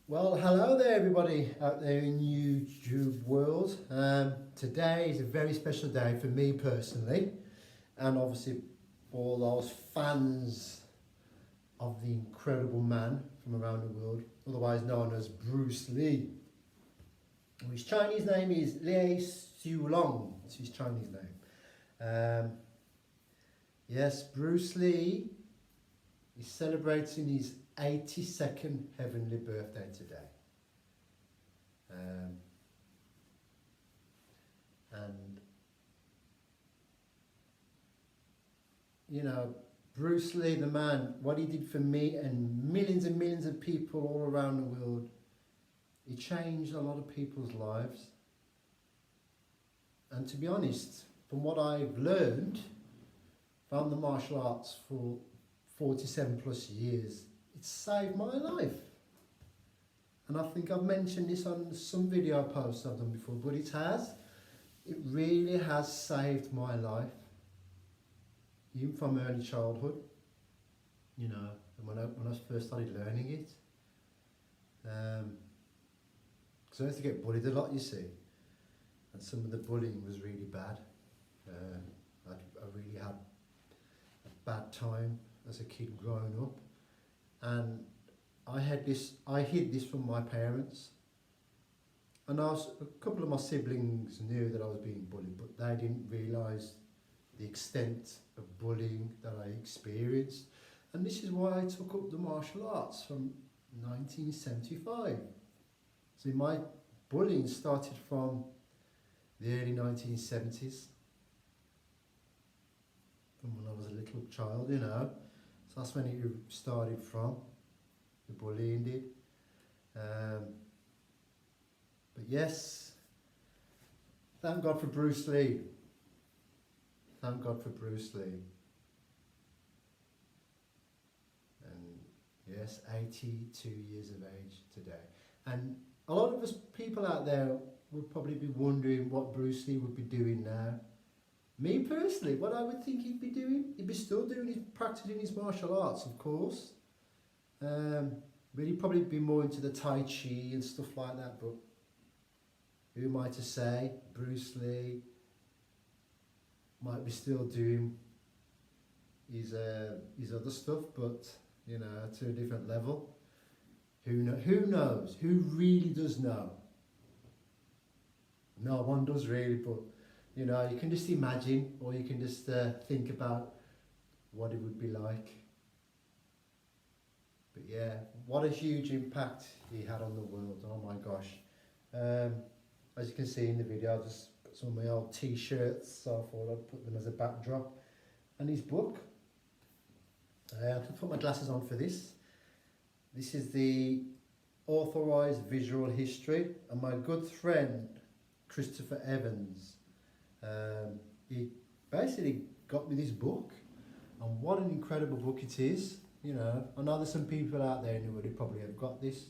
Well, hello there, everybody out there in YouTube world. Today is a very special day for me personally, and obviously for all those fans of the incredible man from around the world, otherwise known as Bruce Lee. His Chinese name is Lee Siulong. It's his Chinese name. Yes, Bruce Lee is celebrating his 82nd heavenly birthday today. And you know, Bruce Lee, the man, what he did for me and millions of people all around the world, he changed a lot of people's lives. And to be honest, from what I've learned from the martial arts for 47 plus years, it saved my life. And I think I've mentioned this on some video posts I've done before, but it really has saved my life, even from early childhood, you know, and when I first started learning it. Because I used to get bullied a lot, you see, and some of the bullying was really bad. I really had a bad time as a kid growing up, and I hid this from my parents, and a couple of my siblings knew that I was being bullied, but they didn't realise the extent of bullying that I experienced. And this is why I took up the martial arts from 1975. See, my bullying started from the early 1970s, from when I was a little child, you know. So that's when it started from, the bullying did. But yes, thank God for Bruce Lee. Thank God for Bruce Lee. And yes, 82 years of age today. And a lot of us people out there would probably be wondering what Bruce Lee would be doing now. Me personally, what I would think he'd be doing, he'd be still practicing his martial arts, of course. But he'd probably be more into the Tai Chi and stuff like that, but who am I to say? Bruce Lee might be still doing his other stuff, but you know, to a different level. Who knows? Who really does know? No one does really, but you know, you can just imagine, or you can just think about what it would be like. But yeah, what a huge impact he had on the world. Oh my gosh. As you can see in the video, I just got some of my old t-shirts, so I thought I'd put them as a backdrop. And his book. I have to put my glasses on for this. This is the Authorised Visual History, and my good friend Christopher Evans, he basically got me this book, and what an incredible book it is. You know, I know there's some people out there who would probably have got this,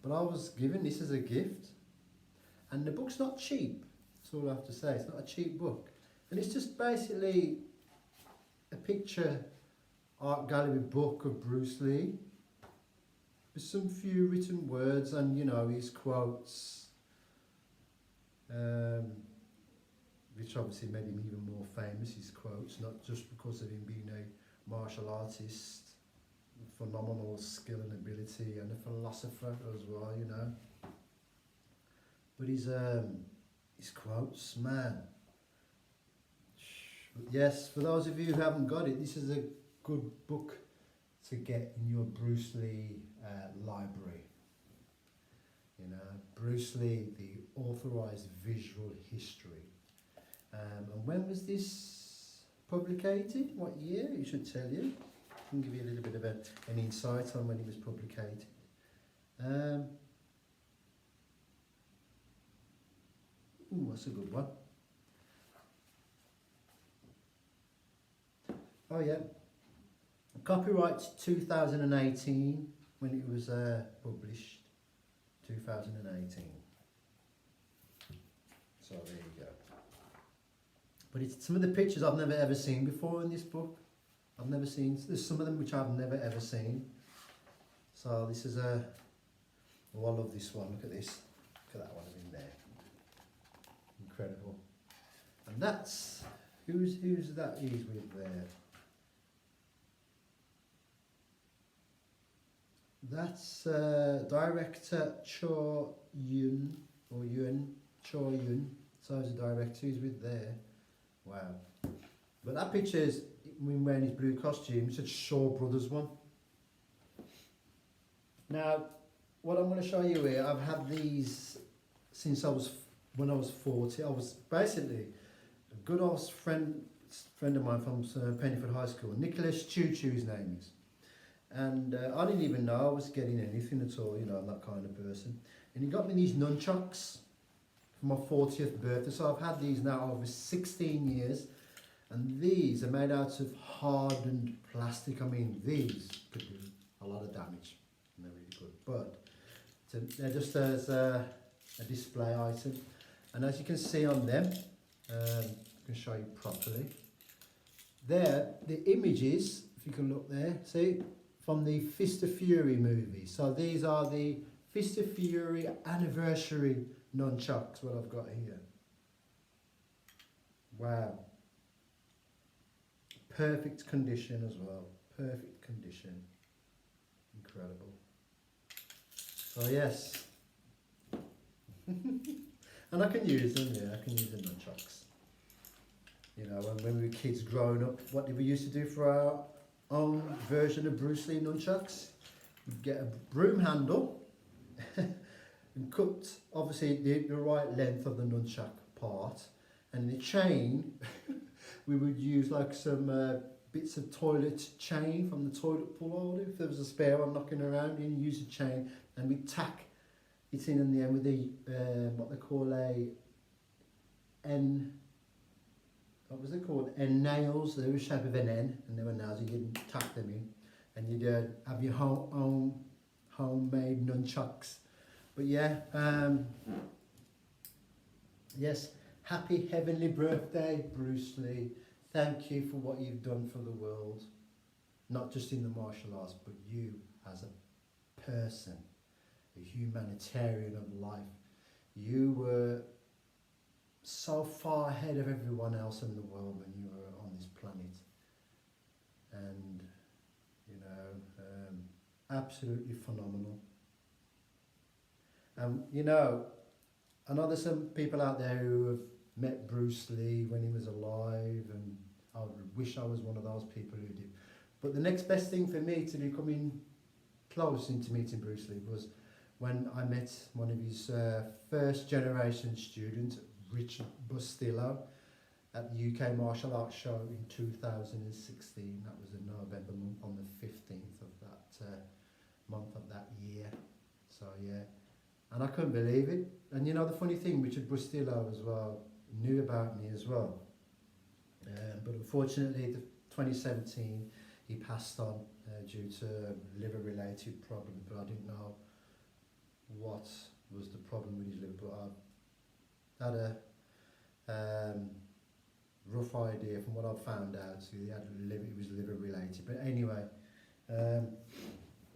but I was given this as a gift, and the book's not cheap. That's all I have to say. It's not a cheap book, and it's just basically a picture art gallery book of Bruce Lee with some few written words and, you know, his quotes, which obviously made him even more famous, his quotes, not just because of him being a martial artist, phenomenal skill and ability, and a philosopher as well, you know. But his quotes, man. But yes, for those of you who haven't got it, this is a good book to get in your Bruce Lee library. You know, Bruce Lee, the Authorised Visual History. And when was this publicated? What year? It should tell you. I can give you a little bit of an insight on when it was publicated. That's a good one. Oh yeah. Copyright 2018, when it was published. 2018. So there you go. But it's some of the pictures I've never ever seen before in this book. I've never seen. There's some of them which I've never ever seen. So this is Oh, I love this one. Look at this. Look at that one in there. Incredible. And that's who's that is with there. That's director Cho Yun or Yun Cho Yun. So he's a director. He's with there. Wow. But that picture is him wearing his blue costume. It's a Shaw Brothers one. Now, what I'm going to show you here, I've had these since when I was 40. I was basically a good old friend of mine from Pennyford High School. Nicholas Choo Choo, his name is. And I didn't even know I was getting anything at all, you know, I'm that kind of person. And he got me these nunchucks for my 40th birthday. So I've had these now over 16 years. And these are made out of hardened plastic. I mean, these could do a lot of damage. And they're really good. But they're just as a display item. And as you can see on them, I can show you properly. There, the images, if you can look there, see, from the Fist of Fury movie. So these are the Fist of Fury anniversary nunchucks, what I've got here. Wow. Perfect condition as well. Perfect condition. Incredible. So yes. And I can use them, yeah, I can use the nunchucks. You know, when we were kids growing up, what did we used to do for our own version of Bruce Lee nunchucks? We'd get a broom handle and cut, obviously, the right length of the nunchuck part. And the chain, we would use like some bits of toilet chain from the toilet pull holder. If there was a spare one knocking around, you use a chain and we'd tack it in the end with the, what they call what was it called? N nails. They were the shape of an N, and they were nails. You didn't tack them in, and you'd have your homemade nunchucks. But yeah, yes. Happy heavenly birthday, Bruce Lee. Thank you for what you've done for the world, not just in the martial arts, but you as a person, a humanitarian of life. You were so far ahead of everyone else in the world when you were on this planet, and you know, absolutely phenomenal. You know, I know there's some people out there who have met Bruce Lee when he was alive, and I would wish I was one of those people who did. But the next best thing for me to becoming close into meeting Bruce Lee was when I met one of his first generation students, Richard Bustillo, at the UK Martial Arts Show in 2016. That was in November month, on the 15th of that month of that year. So yeah, and I couldn't believe it. And you know the funny thing, Richard Bustillo as well knew about me as well. But unfortunately, the 2017 he passed on due to liver-related problems. But I didn't know what was the problem with his liver. But I had a rough idea from what I found out. So he had it was liver related. But anyway,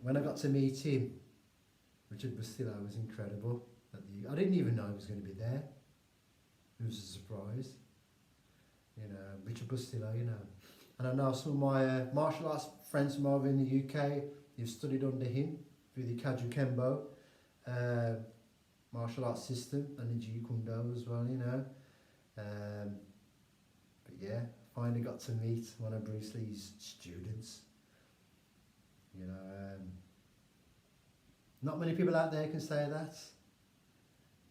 when I got to meet him, Richard Bustillo was incredible. I didn't even know he was going to be there. It was a surprise. You know, Richard Bustillo, you know. And I know some of my martial arts friends from over in the UK who've studied under him through the Kaju Kembo martial arts system, and the Jeet Kune Do as well, you know. But yeah, finally got to meet one of Bruce Lee's students. You know, not many people out there can say that.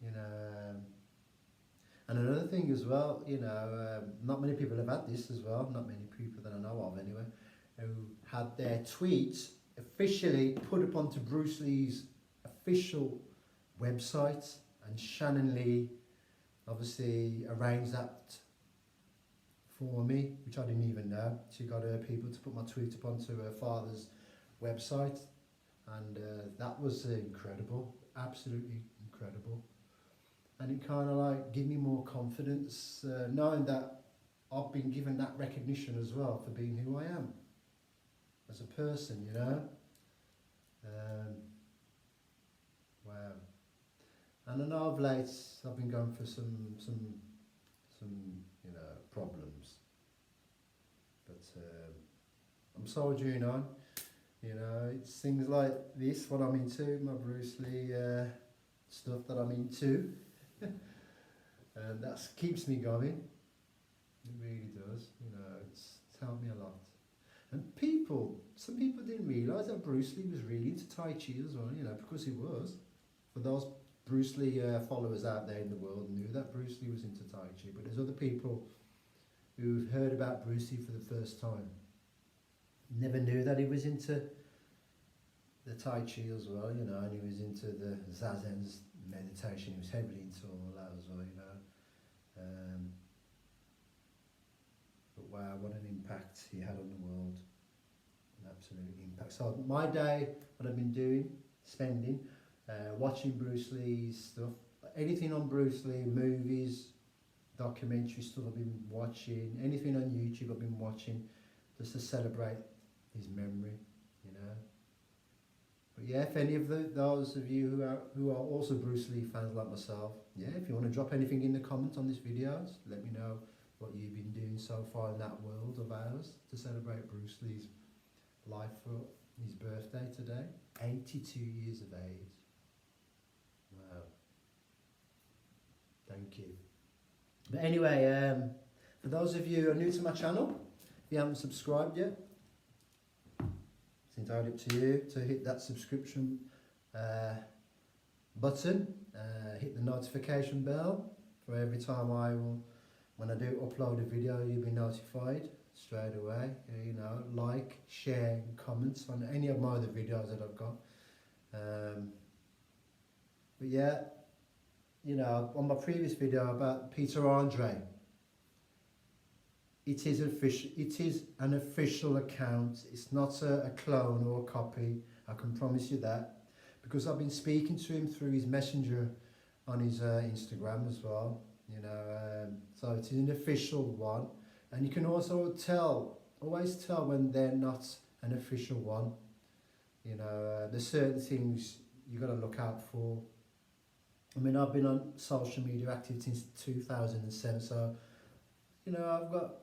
You know, and another thing as well, you know, not many people have had this as well, not many people that I know of anyway, who had their tweets officially put up onto Bruce Lee's official website, and Shannon Lee obviously arranged that for me, which I didn't even know. She got her people to put my tweet up onto her father's website, and that was incredible, absolutely incredible. And it kind of like gave me more confidence, knowing that I've been given that recognition as well for being who I am as a person, you know. Wow. And I know of late I've been going for some you know, problems, but I'm soldiering on. You know, it's things like this what I'm into, my Bruce Lee stuff that I'm into, and that keeps me going. It really does. You know, it's helped me a lot. And some people didn't realise that Bruce Lee was really into Tai Chi as well, you know, because he was. For those Bruce Lee followers out there in the world knew that Bruce Lee was into Tai Chi, but there's other people who've heard about Bruce Lee for the first time. Never knew that he was into the Tai Chi as well, you know, and he was into the Zazen meditation. He was heavily into all that as well, you know. But wow, what an impact he had on the world. An absolute impact. So my day, what I've been doing, spending, watching Bruce Lee's stuff, anything on Bruce Lee, movies, documentary stuff I've been watching, anything on YouTube I've been watching, just to celebrate his memory, you know. But yeah, if any of those of you who are also Bruce Lee fans like myself, yeah, if you want to drop anything in the comments on this videos, let me know what you've been doing so far in that world of ours to celebrate Bruce Lee's life for his birthday today. 82 years of age. Wow. Thank you. But anyway, for those of you who are new to my channel, if you haven't subscribed yet, it's entirely up to you to hit that subscription button, hit the notification bell for every time when I do upload a video, you'll be notified straight away. You know, like, share, and comments on any of my other videos that I've got. But yeah, you know, on my previous video about Peter Andre, it is an official account. It's not a clone or a copy. I can promise you that, because I've been speaking to him through his messenger on his Instagram as well. You know, so it is an official one, and you can also always tell when they're not an official one. You know, there's certain things you got to look out for. I mean, I've been on social media active since 2007, so you know, I've got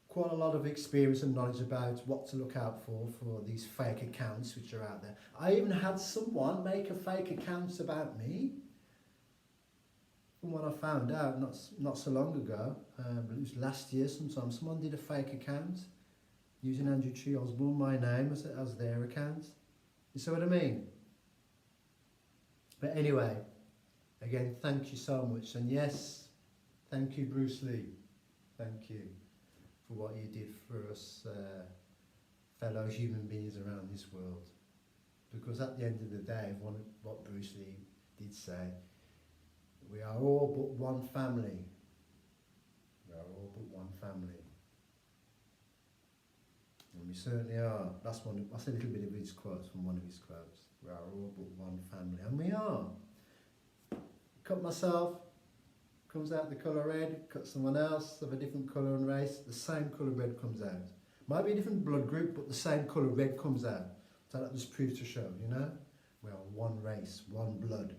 quite a lot of experience and knowledge about what to look out for these fake accounts which are out there. I even had someone make a fake account about me. From what I found out not so long ago, but it was last year sometime, someone did a fake account using Andrew Tree Osborne, my name, as their account. You see what I mean? But anyway, again, thank you so much. And yes, thank you, Bruce Lee. Thank you for what you did for us fellow human beings around this world. Because at the end of the day, what Bruce Lee did say, we are all but one family. We are all but one family. And we certainly are. That's a little bit of his quotes, from one of his quotes. We are all but one family. And we are. Cut myself, comes out the colour red, cut someone else of a different colour and race, the same colour red comes out. Might be a different blood group, but the same colour red comes out. So that just proves to show, you know? We are one race, one blood.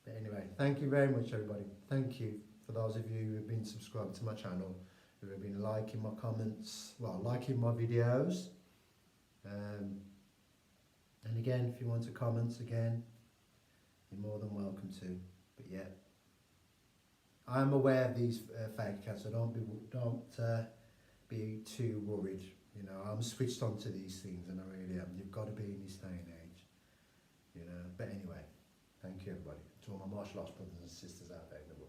But anyway, thank you very much, everybody. Thank you for those of you who have been subscribed to my channel, who have been liking my comments, well, liking my videos. And again, if you want to comment again, you're more than welcome to. But yeah, I'm aware of these fake accounts, so don't be too worried. You know, I'm switched on to these things, and I really am. You've got to be in this day and age. You know. But anyway, thank you, everybody. To all my martial arts brothers and sisters out there in the world.